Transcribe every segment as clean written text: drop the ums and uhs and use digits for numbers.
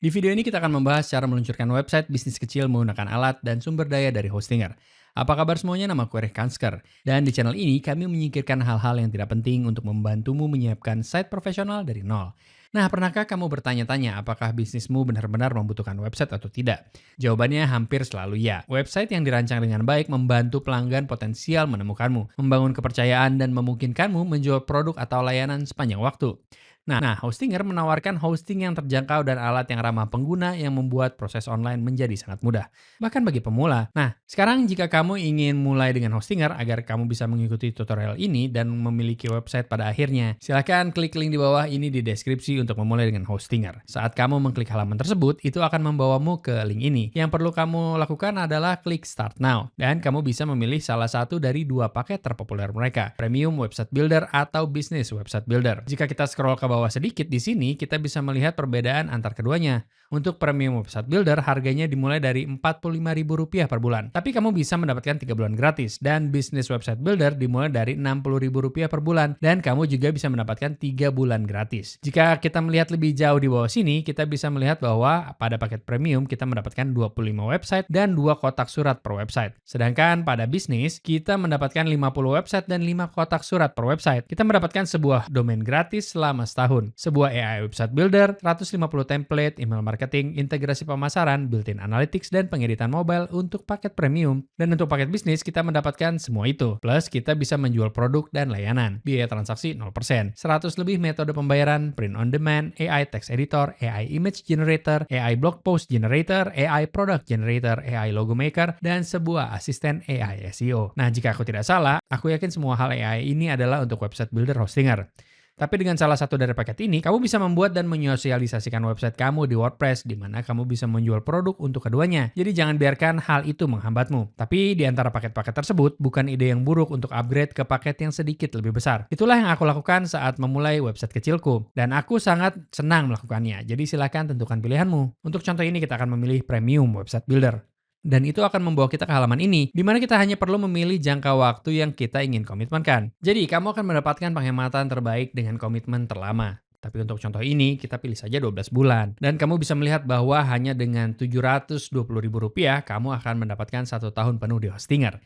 Di video ini kita akan membahas cara meluncurkan website bisnis kecil menggunakan alat dan sumber daya dari Hostinger. Apa kabar semuanya? Namaku Erik Kansker. Dan di channel ini kami menyingkirkan hal-hal yang tidak penting untuk membantumu menyiapkan site profesional dari nol. Nah, pernahkah kamu bertanya-tanya apakah bisnismu benar-benar membutuhkan website atau tidak? Jawabannya hampir selalu ya. Website yang dirancang dengan baik membantu pelanggan potensial menemukanmu, membangun kepercayaan, dan memungkinkanmu menjual produk atau layanan sepanjang waktu. Nah, Hostinger menawarkan hosting yang terjangkau dan alat yang ramah pengguna yang membuat proses online menjadi sangat mudah, bahkan bagi pemula. Nah, sekarang jika kamu ingin mulai dengan Hostinger agar kamu bisa mengikuti tutorial ini dan memiliki website pada akhirnya, silakan klik link di bawah ini di deskripsi untuk memulai dengan Hostinger. Saat kamu mengklik halaman tersebut, itu akan membawamu ke link ini. Yang perlu kamu lakukan adalah klik Start Now, dan kamu bisa memilih salah satu dari dua paket terpopuler mereka, Premium Website Builder atau Business Website Builder. Jika kita scroll ke bawah sedikit di sini, kita bisa melihat perbedaan antar keduanya. Untuk Premium Website Builder, harganya dimulai dari Rp45.000 per bulan. Tapi kamu bisa mendapatkan 3 bulan gratis. Dan Business Website Builder dimulai dari Rp60.000 per bulan. Dan kamu juga bisa mendapatkan 3 bulan gratis. Jika kita melihat lebih jauh di bawah sini, kita bisa melihat bahwa pada paket Premium kita mendapatkan 25 website dan 2 kotak surat per website. Sedangkan pada bisnis, kita mendapatkan 50 website dan 5 kotak surat per website. Kita mendapatkan sebuah domain gratis selama setahun, sebuah AI Website Builder, 150 template, email marketing, integrasi pemasaran, built-in analytics, dan pengeditan mobile untuk paket premium. Dan untuk paket bisnis, kita mendapatkan semua itu. Plus, kita bisa menjual produk dan layanan. Biaya transaksi 0%. 100 lebih metode pembayaran, print on demand, AI text editor, AI image generator, AI blog post generator, AI product generator, AI logo maker, dan sebuah asisten AI SEO. Nah, jika aku tidak salah, aku yakin semua hal AI ini adalah untuk website builder Hostinger. Tapi dengan salah satu dari paket ini, kamu bisa membuat dan menyosialisasikan website kamu di WordPress, di mana kamu bisa menjual produk untuk keduanya. Jadi jangan biarkan hal itu menghambatmu. Tapi di antara paket-paket tersebut, bukan ide yang buruk untuk upgrade ke paket yang sedikit lebih besar. Itulah yang aku lakukan saat memulai website kecilku. Dan aku sangat senang melakukannya. Jadi silakan tentukan pilihanmu. Untuk contoh ini kita akan memilih Premium Website Builder. Dan itu akan membawa kita ke halaman ini, di mana kita hanya perlu memilih jangka waktu yang kita ingin komitmenkan. Jadi, kamu akan mendapatkan penghematan terbaik dengan komitmen terlama. Tapi untuk contoh ini, kita pilih saja 12 bulan. Dan kamu bisa melihat bahwa hanya dengan Rp720.000, kamu akan mendapatkan 1 tahun penuh di Hostinger.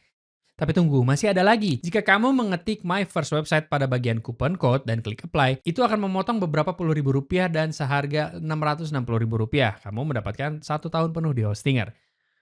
Tapi tunggu, masih ada lagi. Jika kamu mengetik My First Website pada bagian coupon code dan klik apply, itu akan memotong beberapa puluh ribu rupiah dan seharga Rp660.000. Kamu mendapatkan 1 tahun penuh di Hostinger.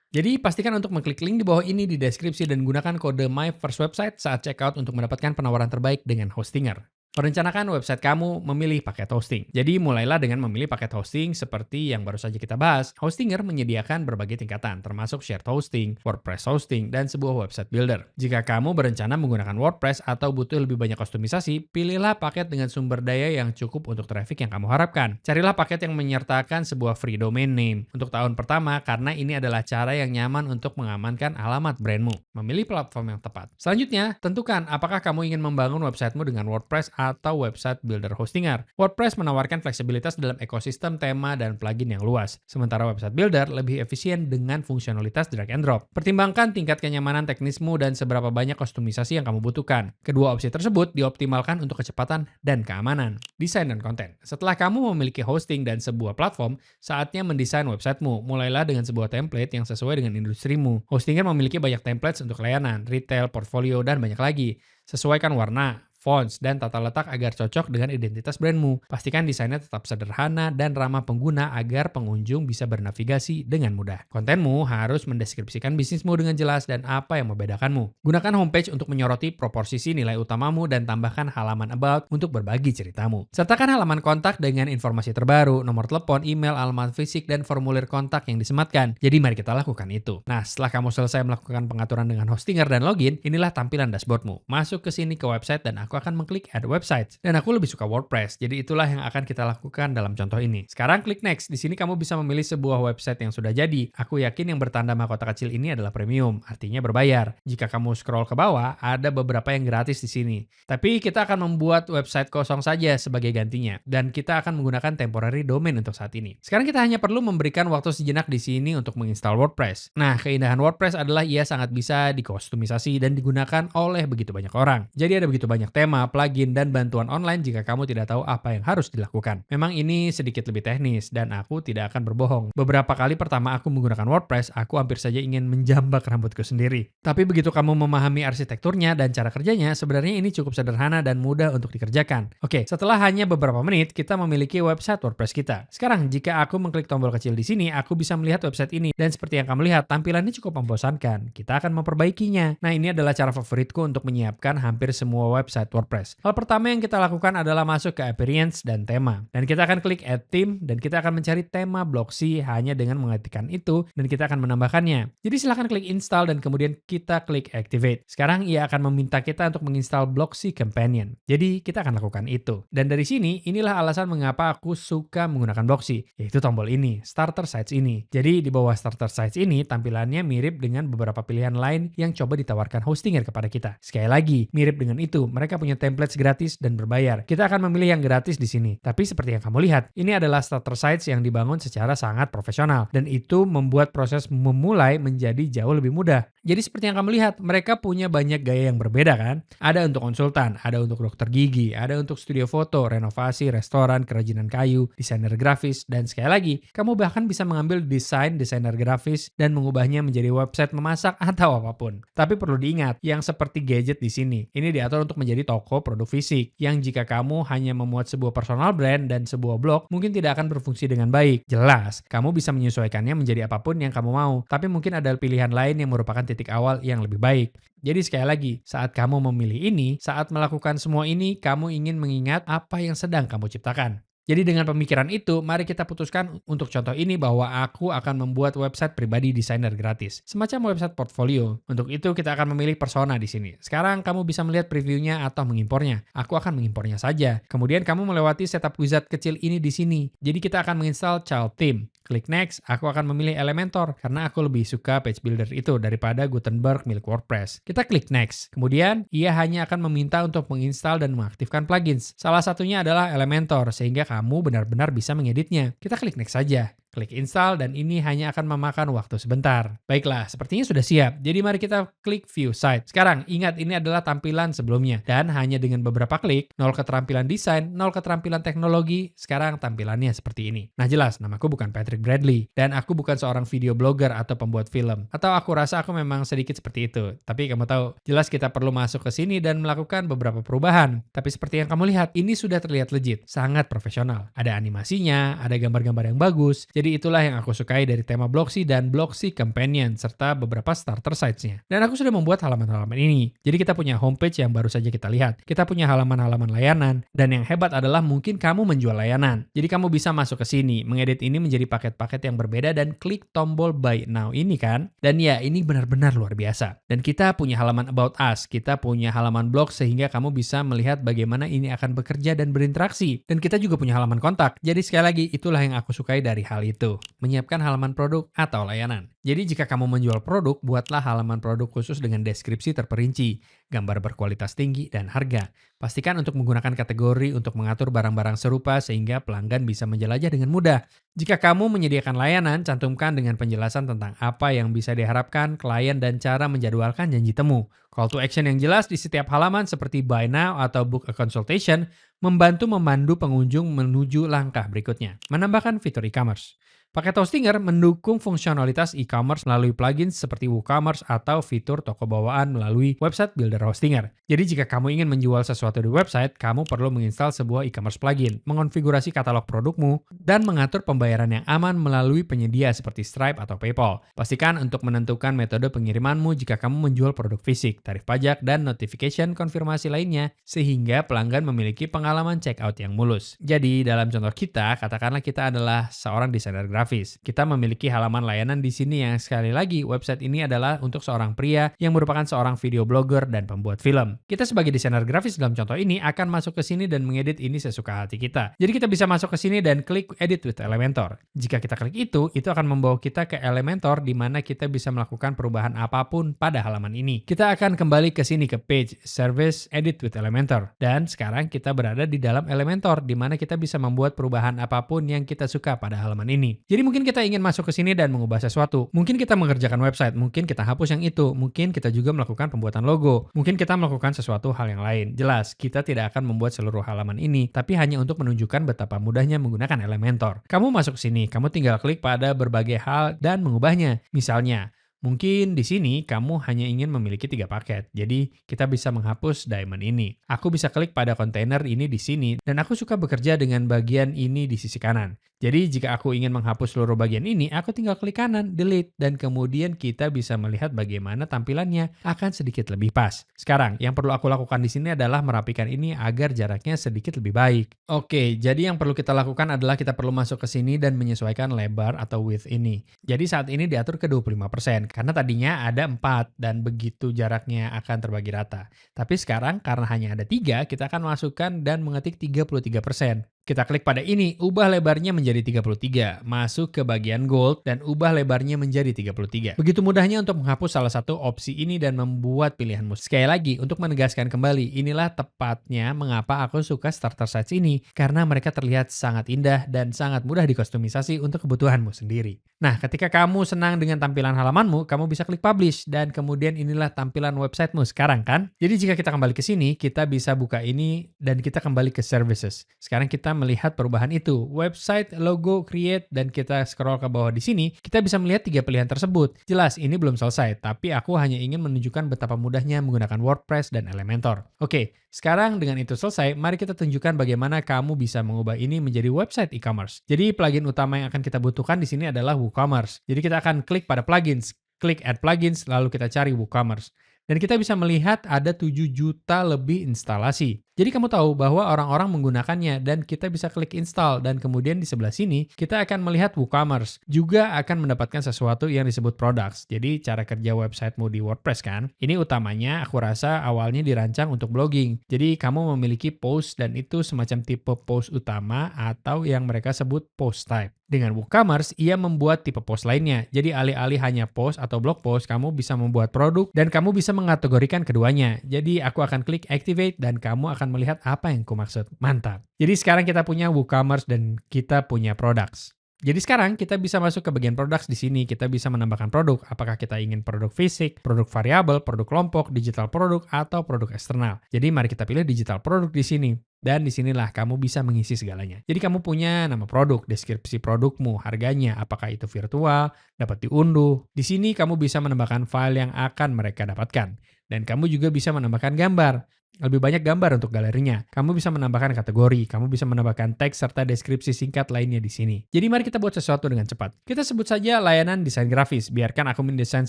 Jadi pastikan untuk mengklik link di bawah ini di deskripsi dan gunakan kode My First Website saat checkout untuk mendapatkan penawaran terbaik dengan Hostinger. Merencanakan website kamu memilih paket hosting. Jadi mulailah dengan memilih paket hosting seperti yang baru saja kita bahas. Hostinger menyediakan berbagai tingkatan, termasuk shared hosting, WordPress hosting, dan sebuah website builder. Jika kamu berencana menggunakan WordPress atau butuh lebih banyak kustomisasi, pilihlah paket dengan sumber daya yang cukup untuk traffic yang kamu harapkan. Carilah paket yang menyertakan sebuah free domain name untuk tahun pertama karena ini adalah cara yang nyaman untuk mengamankan alamat brandmu. Memilih platform yang tepat. Selanjutnya, tentukan apakah kamu ingin membangun websitemu dengan WordPress atau website builder Hostinger. WordPress menawarkan fleksibilitas dalam ekosistem tema dan plugin yang luas, sementara website builder lebih efisien dengan fungsionalitas drag and drop. Pertimbangkan tingkat kenyamanan teknismu dan seberapa banyak kustomisasi yang kamu butuhkan. Kedua opsi tersebut dioptimalkan untuk kecepatan dan keamanan. Desain dan konten. Setelah kamu memiliki hosting dan sebuah platform, saatnya mendesain websitemu. Mulailah dengan sebuah template yang sesuai dengan industrimu. Hostinger memiliki banyak templates untuk layanan, retail, portfolio, dan banyak lagi. Sesuaikan warna, fonts, dan tata letak agar cocok dengan identitas brandmu. Pastikan desainnya tetap sederhana dan ramah pengguna agar pengunjung bisa bernavigasi dengan mudah. Kontenmu harus mendeskripsikan bisnismu dengan jelas dan apa yang membedakanmu. Gunakan homepage untuk menyoroti proporsi nilai utamamu dan tambahkan halaman about untuk berbagi ceritamu. Sertakan halaman kontak dengan informasi terbaru, nomor telepon, email, alamat fisik, dan formulir kontak yang disematkan. Jadi mari kita lakukan itu. Nah, setelah kamu selesai melakukan pengaturan dengan Hostinger dan login, inilah tampilan dashboardmu. Masuk ke sini ke website dan aku akan mengklik Add Websites. Dan aku lebih suka WordPress, jadi itulah yang akan kita lakukan dalam contoh ini. Sekarang klik Next. Di sini kamu bisa memilih sebuah website yang sudah jadi. Aku yakin yang bertanda mahkota kecil ini adalah premium, artinya berbayar. Jika kamu scroll ke bawah, ada beberapa yang gratis di sini. Tapi kita akan membuat website kosong saja sebagai gantinya, dan kita akan menggunakan temporary domain untuk saat ini. Sekarang kita hanya perlu memberikan waktu sejenak di sini untuk menginstal WordPress. Nah, keindahan WordPress adalah ia sangat bisa dikustomisasi dan digunakan oleh begitu banyak orang. Jadi ada begitu banyak tema tema, plugin, dan bantuan online jika kamu tidak tahu apa yang harus dilakukan. Memang ini sedikit lebih teknis dan aku tidak akan berbohong. Beberapa kali pertama aku menggunakan WordPress, aku hampir saja ingin menjambak rambutku sendiri. Tapi begitu kamu memahami arsitekturnya dan cara kerjanya, sebenarnya ini cukup sederhana dan mudah untuk dikerjakan. Oke, setelah hanya beberapa menit, kita memiliki website WordPress kita. Sekarang, jika aku mengklik tombol kecil di sini, aku bisa melihat website ini. Dan seperti yang kamu lihat, tampilannya cukup membosankan. Kita akan memperbaikinya. Nah, ini adalah cara favoritku untuk menyiapkan hampir semua website WordPress. Hal pertama yang kita lakukan adalah masuk ke Appearance dan tema. Dan kita akan klik Add Theme, dan kita akan mencari tema Blocksy hanya dengan mengetikkan itu, dan kita akan menambahkannya. Jadi silahkan klik Install dan kemudian kita klik Activate. Sekarang ia akan meminta kita untuk menginstal Blocksy Companion. Jadi kita akan lakukan itu. Dan dari sini, inilah alasan mengapa aku suka menggunakan Blocksy, yaitu tombol ini, Starter Sites ini. Jadi di bawah Starter Sites ini, tampilannya mirip dengan beberapa pilihan lain yang coba ditawarkan Hostinger kepada kita. Sekali lagi, mirip dengan itu, mereka punya templates gratis dan berbayar. Kita akan memilih yang gratis di sini. Tapi seperti yang kamu lihat, ini adalah Starter Sites yang dibangun secara sangat profesional. Dan itu membuat proses memulai menjadi jauh lebih mudah. Jadi seperti yang kamu lihat, mereka punya banyak gaya yang berbeda kan? Ada untuk konsultan, ada untuk dokter gigi, ada untuk studio foto, renovasi, restoran, kerajinan kayu, desainer grafis, dan sekali lagi, kamu bahkan bisa mengambil desainer grafis dan mengubahnya menjadi website memasak atau apapun. Tapi perlu diingat, yang seperti gadget di sini, ini diatur untuk menjadi toko produk fisik, yang jika kamu hanya memuat sebuah personal brand dan sebuah blog, mungkin tidak akan berfungsi dengan baik. Jelas, kamu bisa menyesuaikannya menjadi apapun yang kamu mau, tapi mungkin ada pilihan lain yang merupakan titik awal yang lebih baik. Jadi sekali lagi, saat kamu memilih ini, saat melakukan semua ini, kamu ingin mengingat apa yang sedang kamu ciptakan. Jadi dengan pemikiran itu, mari kita putuskan untuk contoh ini bahwa aku akan membuat website pribadi desainer gratis. Semacam website portfolio. Untuk itu kita akan memilih persona di sini. Sekarang kamu bisa melihat previewnya atau mengimpornya. Aku akan mengimpornya saja. Kemudian kamu melewati setup wizard kecil ini di sini. Jadi kita akan menginstal child theme. Klik next, aku akan memilih Elementor karena aku lebih suka page builder itu daripada Gutenberg milik WordPress. Kita klik next. Kemudian, ia hanya akan meminta untuk menginstal dan mengaktifkan plugins. Salah satunya adalah Elementor sehingga kamu benar-benar bisa mengeditnya. Kita klik next saja. Klik install dan ini hanya akan memakan waktu sebentar. Baiklah, sepertinya sudah siap. Jadi mari kita klik view site. Sekarang, ingat ini adalah tampilan sebelumnya. Dan hanya dengan beberapa klik, 0 keterampilan desain, 0 keterampilan teknologi, sekarang tampilannya seperti ini. Nah jelas, namaku bukan Patrick Bradley. Dan aku bukan seorang video blogger atau pembuat film. Atau aku rasa aku memang sedikit seperti itu. Tapi kamu tahu, jelas kita perlu masuk ke sini dan melakukan beberapa perubahan. Tapi seperti yang kamu lihat, ini sudah terlihat legit. Sangat profesional. Ada animasinya, ada gambar-gambar yang bagus. Jadi itulah yang aku sukai dari tema Blocksy dan Blocksy Companion serta beberapa starter sites-nya. Dan aku sudah membuat halaman-halaman ini. Jadi kita punya homepage yang baru saja kita lihat. Kita punya halaman-halaman layanan. Dan yang hebat adalah mungkin kamu menjual layanan. Jadi kamu bisa masuk ke sini, mengedit ini menjadi paket-paket yang berbeda dan klik tombol Buy Now ini kan. Dan ya, ini benar-benar luar biasa. Dan kita punya halaman About Us. Kita punya halaman blog sehingga kamu bisa melihat bagaimana ini akan bekerja dan berinteraksi. Dan kita juga punya halaman kontak. Jadi sekali lagi, itulah yang aku sukai dari hal itu, menyiapkan halaman produk atau layanan. Jadi jika kamu menjual produk, buatlah halaman produk khusus dengan deskripsi terperinci, gambar berkualitas tinggi, dan harga. Pastikan untuk menggunakan kategori untuk mengatur barang-barang serupa sehingga pelanggan bisa menjelajah dengan mudah. Jika kamu menyediakan layanan, cantumkan dengan penjelasan tentang apa yang bisa diharapkan klien dan cara menjadwalkan janji temu. Call to action yang jelas di setiap halaman seperti buy now atau book a consultation membantu memandu pengunjung menuju langkah berikutnya. Menambahkan fitur e-commerce. Paket Hostinger mendukung fungsionalitas e-commerce melalui plugins seperti WooCommerce atau fitur toko bawaan melalui website builder Hostinger. Jadi jika kamu ingin menjual sesuatu di website, kamu perlu menginstal sebuah e-commerce plugin, mengonfigurasi katalog produkmu, dan mengatur pembayaran yang aman melalui penyedia seperti Stripe atau PayPal. Pastikan untuk menentukan metode pengirimanmu jika kamu menjual produk fisik, tarif pajak, dan notification konfirmasi lainnya, sehingga pelanggan memiliki pengalaman checkout yang mulus. Jadi dalam contoh kita, katakanlah kita adalah seorang desainer grafis. Kita memiliki halaman layanan di sini yang sekali lagi website ini adalah untuk seorang pria yang merupakan seorang video blogger dan pembuat film. Kita sebagai desainer grafis dalam contoh ini akan masuk ke sini dan mengedit ini sesuka hati kita. Jadi kita bisa masuk ke sini dan klik Edit with Elementor. Jika kita klik itu akan membawa kita ke Elementor di mana kita bisa melakukan perubahan apapun pada halaman ini. Kita akan kembali ke sini ke Page Service Edit with Elementor. Dan sekarang kita berada di dalam Elementor di mana kita bisa membuat perubahan apapun yang kita suka pada halaman ini. Jadi mungkin kita ingin masuk ke sini dan mengubah sesuatu. Mungkin kita mengerjakan website, mungkin kita hapus yang itu, mungkin kita juga melakukan pembuatan logo, mungkin kita melakukan sesuatu hal yang lain. Jelas, kita tidak akan membuat seluruh halaman ini, tapi hanya untuk menunjukkan betapa mudahnya menggunakan Elementor. Kamu masuk sini, kamu tinggal klik pada berbagai hal dan mengubahnya. Misalnya, mungkin di sini kamu hanya ingin memiliki 3 paket, jadi kita bisa menghapus diamond ini. Aku bisa klik pada kontainer ini di sini, dan aku suka bekerja dengan bagian ini di sisi kanan. Jadi jika aku ingin menghapus seluruh bagian ini, aku tinggal klik kanan, delete, dan kemudian kita bisa melihat bagaimana tampilannya akan sedikit lebih pas. Sekarang, yang perlu aku lakukan di sini adalah merapikan ini agar jaraknya sedikit lebih baik. Oke, jadi yang perlu kita lakukan adalah kita perlu masuk ke sini dan menyesuaikan lebar atau width ini. Jadi saat ini diatur ke 25%, karena tadinya ada 4 dan begitu jaraknya akan terbagi rata. Tapi sekarang karena hanya ada 3, kita akan masukkan dan mengetik 33%. Kita klik pada ini, ubah lebarnya menjadi 33, masuk ke bagian gold dan ubah lebarnya menjadi 33. Begitu mudahnya untuk menghapus salah satu opsi ini dan membuat pilihanmu. Sekali lagi, untuk menegaskan kembali, inilah tepatnya mengapa aku suka starter sites ini, karena mereka terlihat sangat indah dan sangat mudah dikostumisasi untuk kebutuhanmu sendiri. Nah, ketika kamu senang dengan tampilan halamanmu, kamu bisa klik publish dan kemudian inilah tampilan websitemu sekarang kan? Jadi jika kita kembali ke sini, kita bisa buka ini dan kita kembali ke services. Sekarang kita melihat perubahan itu, website, logo, create, dan kita scroll ke bawah di sini, kita bisa melihat 3 pilihan tersebut. Jelas, ini belum selesai, tapi aku hanya ingin menunjukkan betapa mudahnya menggunakan WordPress dan Elementor. Oke, sekarang dengan itu selesai, mari kita tunjukkan bagaimana kamu bisa mengubah ini menjadi website e-commerce. Jadi plugin utama yang akan kita butuhkan di sini adalah WooCommerce. Jadi kita akan klik pada plugins, klik add plugins, lalu kita cari WooCommerce. Dan kita bisa melihat ada 7 juta lebih instalasi. Jadi kamu tahu bahwa orang-orang menggunakannya dan kita bisa klik install dan kemudian di sebelah sini kita akan melihat WooCommerce. Juga akan mendapatkan sesuatu yang disebut products. Jadi cara kerja websitemu di WordPress kan. Ini utamanya aku rasa awalnya dirancang untuk blogging. Jadi kamu memiliki post dan itu semacam tipe post utama atau yang mereka sebut post type. Dengan WooCommerce, ia membuat tipe post lainnya. Jadi alih-alih hanya post atau blog post, kamu bisa membuat produk dan kamu bisa mengategorikan keduanya. Jadi aku akan klik activate dan kamu akan melihat apa yang kumaksud. Mantap. Jadi sekarang kita punya WooCommerce dan kita punya products. Jadi sekarang kita bisa masuk ke bagian products di sini. Kita bisa menambahkan produk. Apakah kita ingin produk fisik, produk variabel, produk kelompok, digital produk, atau produk eksternal. Jadi mari kita pilih digital produk di sini. Dan disinilah kamu bisa mengisi segalanya. Jadi kamu punya nama produk, deskripsi produkmu, harganya, apakah itu virtual, dapat diunduh. Di sini kamu bisa menambahkan file yang akan mereka dapatkan. Dan kamu juga bisa menambahkan gambar. Lebih banyak gambar untuk galerinya. Kamu bisa menambahkan kategori, kamu bisa menambahkan teks serta deskripsi singkat lainnya di sini. Jadi mari kita buat sesuatu dengan cepat. Kita sebut saja layanan desain grafis. Biarkan aku mendesain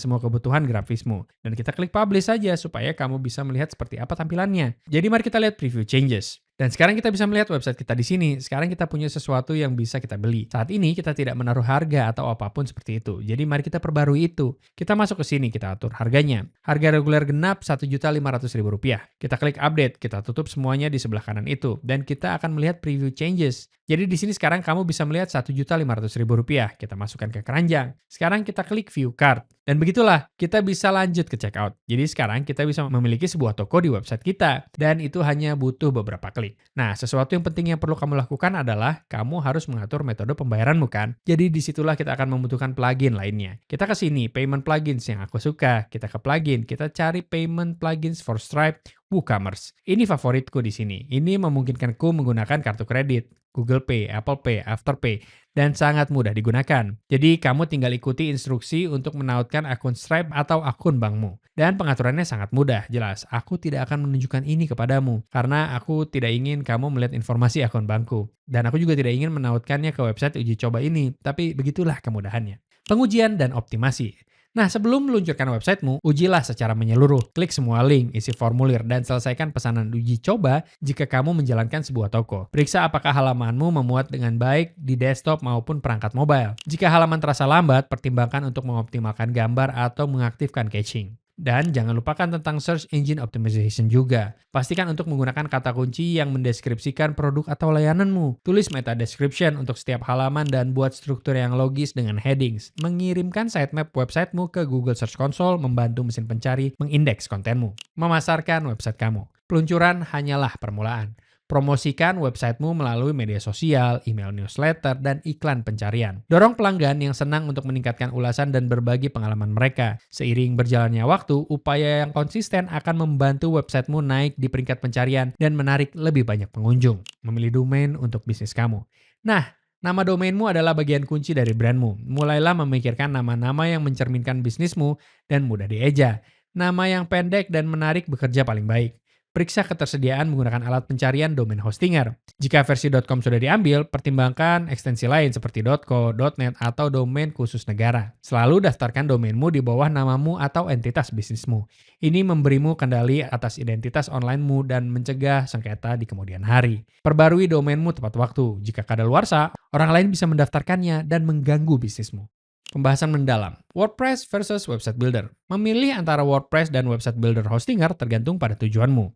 semua kebutuhan grafismu. Dan kita klik publish saja supaya kamu bisa melihat seperti apa tampilannya. Jadi mari kita lihat preview changes. Dan sekarang kita bisa melihat website kita di sini. Sekarang kita punya sesuatu yang bisa kita beli. Saat ini kita tidak menaruh harga atau apapun seperti itu. Jadi mari kita perbarui itu. Kita masuk ke sini, kita atur harganya. Harga reguler genap Rp1.500.000. Kita klik update, kita tutup semuanya di sebelah kanan itu. Dan kita akan melihat preview changes. Jadi di sini sekarang kamu bisa melihat Rp1.500.000. Kita masukkan ke keranjang. Sekarang kita klik view cart. Dan begitulah, kita bisa lanjut ke checkout. Jadi sekarang kita bisa memiliki sebuah toko di website kita. Dan itu hanya butuh beberapa klik. Nah, sesuatu yang penting yang perlu kamu lakukan adalah kamu harus mengatur metode pembayaranmu kan. Jadi disitulah kita akan membutuhkan plugin lainnya. Kita ke sini, payment plugins yang aku suka. Kita ke plugin, kita cari payment plugins for Stripe, WooCommerce. Ini favoritku di sini. Ini memungkinkanku menggunakan kartu kredit, Google Pay, Apple Pay, Afterpay, dan sangat mudah digunakan. Jadi kamu tinggal ikuti instruksi untuk menautkan akun Stripe atau akun bankmu. Dan pengaturannya sangat mudah, jelas. Aku tidak akan menunjukkan ini kepadamu, karena aku tidak ingin kamu melihat informasi akun bankku. Dan aku juga tidak ingin menautkannya ke website uji coba ini, tapi begitulah kemudahannya. Pengujian dan optimasi. Nah, sebelum meluncurkan websitemu, ujilah secara menyeluruh. Klik semua link, isi formulir, dan selesaikan pesanan uji coba jika kamu menjalankan sebuah toko. Periksa apakah halamanmu memuat dengan baik di desktop maupun perangkat mobile. Jika halaman terasa lambat, pertimbangkan untuk mengoptimalkan gambar atau mengaktifkan caching. Dan jangan lupakan tentang Search Engine Optimization juga. Pastikan untuk menggunakan kata kunci yang mendeskripsikan produk atau layananmu. Tulis meta description untuk setiap halaman dan buat struktur yang logis dengan headings. Mengirimkan sitemap websitemu ke Google Search Console membantu mesin pencari mengindeks kontenmu. Memasarkan website kamu. Peluncuran hanyalah permulaan. Promosikan websitemu melalui media sosial, email newsletter, dan iklan pencarian. Dorong pelanggan yang senang untuk meningkatkan ulasan dan berbagi pengalaman mereka. Seiring berjalannya waktu, upaya yang konsisten akan membantu websitemu naik di peringkat pencarian dan menarik lebih banyak pengunjung. Memilih domain untuk bisnis kamu. Nah, nama domainmu adalah bagian kunci dari brandmu. Mulailah memikirkan nama-nama yang mencerminkan bisnismu dan mudah dieja. Nama yang pendek dan menarik bekerja paling baik. Periksa ketersediaan menggunakan alat pencarian domain hostinger. Jika versi .com sudah diambil, pertimbangkan ekstensi lain seperti .co, .net, atau domain khusus negara. Selalu daftarkan domainmu di bawah namamu atau entitas bisnismu. Ini memberimu kendali atas identitas onlinemu dan mencegah sengketa di kemudian hari. Perbarui domainmu tepat waktu. Jika kadaluarsa, orang lain bisa mendaftarkannya dan mengganggu bisnismu. Pembahasan mendalam, WordPress versus website builder. Memilih antara WordPress dan website builder hostinger tergantung pada tujuanmu.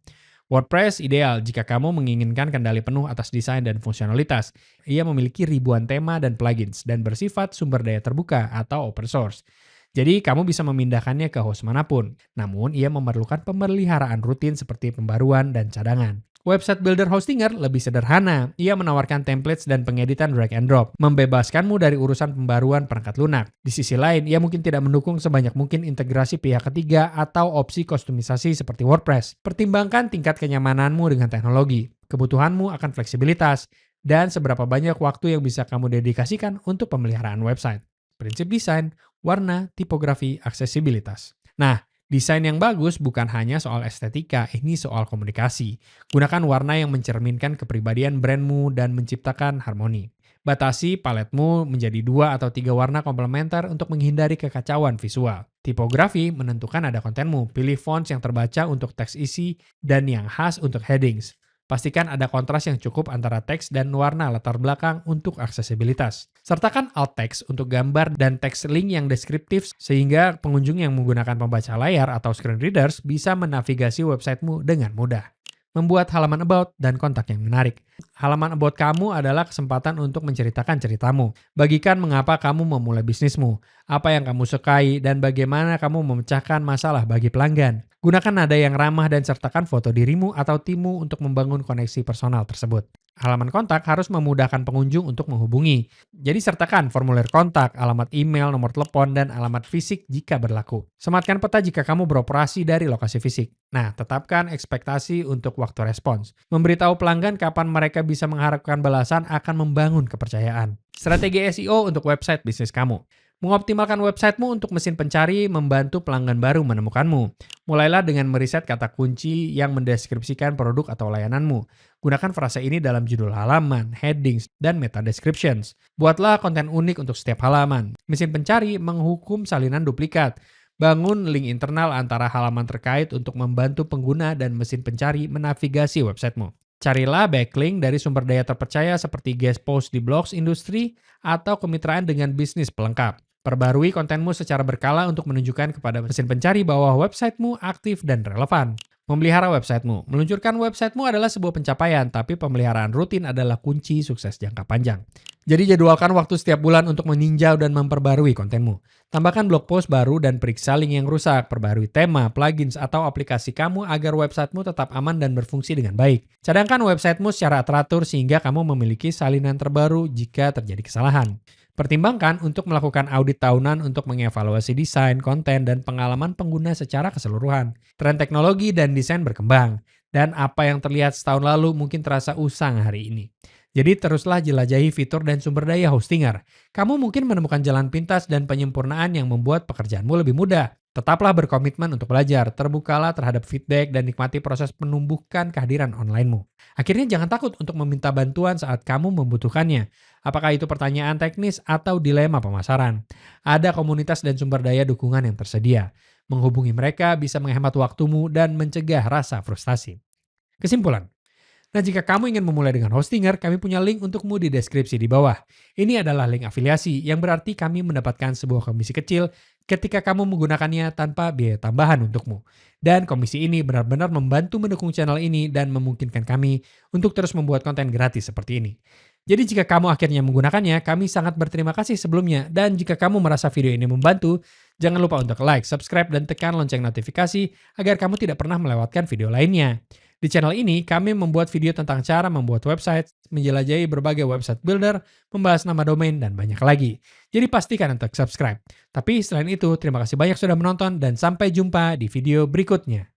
WordPress ideal jika kamu menginginkan kendali penuh atas desain dan fungsionalitas. Ia memiliki ribuan tema dan plugins dan bersifat sumber daya terbuka atau open source. Jadi kamu bisa memindahkannya ke host manapun. Namun ia memerlukan pemeliharaan rutin seperti pembaruan dan cadangan. Website builder hostinger lebih sederhana. Ia menawarkan templates dan pengeditan drag and drop, membebaskanmu dari urusan pembaruan perangkat lunak. Di sisi lain, ia mungkin tidak mendukung sebanyak mungkin integrasi pihak ketiga atau opsi kostumisasi seperti WordPress. Pertimbangkan tingkat kenyamananmu dengan teknologi, kebutuhanmu akan fleksibilitas, dan seberapa banyak waktu yang bisa kamu dedikasikan untuk pemeliharaan website. Prinsip desain, warna, tipografi, aksesibilitas. Nah, desain yang bagus bukan hanya soal estetika, ini soal komunikasi. Gunakan warna yang mencerminkan kepribadian brandmu dan menciptakan harmoni. Batasi paletmu menjadi 2 atau 3 warna komplementer untuk menghindari kekacauan visual. Tipografi menentukan ada kontenmu. Pilih fonts yang terbaca untuk teks isi dan yang khas untuk headings. Pastikan ada kontras yang cukup antara teks dan warna latar belakang untuk aksesibilitas. Sertakan alt text untuk gambar dan teks link yang deskriptif sehingga pengunjung yang menggunakan pembaca layar atau screen readers bisa menavigasi websitemu dengan mudah. Membuat halaman about dan kontak yang menarik. Halaman about kamu adalah kesempatan untuk menceritakan ceritamu. Bagikan mengapa kamu memulai bisnismu, apa yang kamu sukai, dan bagaimana kamu memecahkan masalah bagi pelanggan. Gunakan nada yang ramah dan sertakan foto dirimu atau timmu untuk membangun koneksi personal tersebut. Halaman kontak harus memudahkan pengunjung untuk menghubungi. Jadi sertakan formulir kontak, alamat email, nomor telepon, dan alamat fisik jika berlaku. Sematkan peta jika kamu beroperasi dari lokasi fisik. Nah, tetapkan ekspektasi untuk waktu respons. Memberitahu pelanggan kapan mereka bisa mengharapkan balasan akan membangun kepercayaan. Strategi SEO untuk website bisnis kamu. Mengoptimalkan websitemu untuk mesin pencari membantu pelanggan baru menemukanmu. Mulailah dengan meriset kata kunci yang mendeskripsikan produk atau layananmu. Gunakan frasa ini dalam judul halaman, headings, dan meta descriptions. Buatlah konten unik untuk setiap halaman. Mesin pencari menghukum salinan duplikat. Bangun link internal antara halaman terkait untuk membantu pengguna dan mesin pencari menavigasi websitemu. Carilah backlink dari sumber daya terpercaya seperti guest post di blogs industri atau kemitraan dengan bisnis pelengkap. Perbarui kontenmu secara berkala untuk menunjukkan kepada mesin pencari bahwa websitemu aktif dan relevan. Memelihara websitemu. Meluncurkan websitemu adalah sebuah pencapaian, tapi pemeliharaan rutin adalah kunci sukses jangka panjang. Jadi jadwalkan waktu setiap bulan untuk meninjau dan memperbarui kontenmu. Tambahkan blog post baru dan periksa link yang rusak. Perbarui tema, plugins, atau aplikasi kamu agar websitemu tetap aman dan berfungsi dengan baik. Cadangkan websitemu secara teratur sehingga kamu memiliki salinan terbaru jika terjadi kesalahan. Pertimbangkan untuk melakukan audit tahunan untuk mengevaluasi desain, konten, dan pengalaman pengguna secara keseluruhan. Tren teknologi dan desain berkembang, dan apa yang terlihat setahun lalu mungkin terasa usang hari ini. Jadi teruslah jelajahi fitur dan sumber daya hostinger. Kamu mungkin menemukan jalan pintas dan penyempurnaan yang membuat pekerjaanmu lebih mudah. Tetaplah berkomitmen untuk belajar, terbukalah terhadap feedback, dan nikmati proses menumbuhkan kehadiran onlinemu. Akhirnya jangan takut untuk meminta bantuan saat kamu membutuhkannya. Apakah itu pertanyaan teknis atau dilema pemasaran? Ada komunitas dan sumber daya dukungan yang tersedia. Menghubungi mereka bisa menghemat waktumu dan mencegah rasa frustasi. Kesimpulan. Nah, jika kamu ingin memulai dengan Hostinger, kami punya link untukmu di deskripsi di bawah. Ini adalah link afiliasi, yang berarti kami mendapatkan sebuah komisi kecil ketika kamu menggunakannya tanpa biaya tambahan untukmu. Dan komisi ini benar-benar membantu mendukung channel ini dan memungkinkan kami untuk terus membuat konten gratis seperti ini. Jadi jika kamu akhirnya menggunakannya, kami sangat berterima kasih sebelumnya. Dan jika kamu merasa video ini membantu, jangan lupa untuk like, subscribe, dan tekan lonceng notifikasi agar kamu tidak pernah melewatkan video lainnya. Di channel ini, kami membuat video tentang cara membuat website, menjelajahi berbagai website builder, membahas nama domain, dan banyak lagi. Jadi pastikan untuk subscribe. Tapi selain itu, terima kasih banyak sudah menonton dan sampai jumpa di video berikutnya.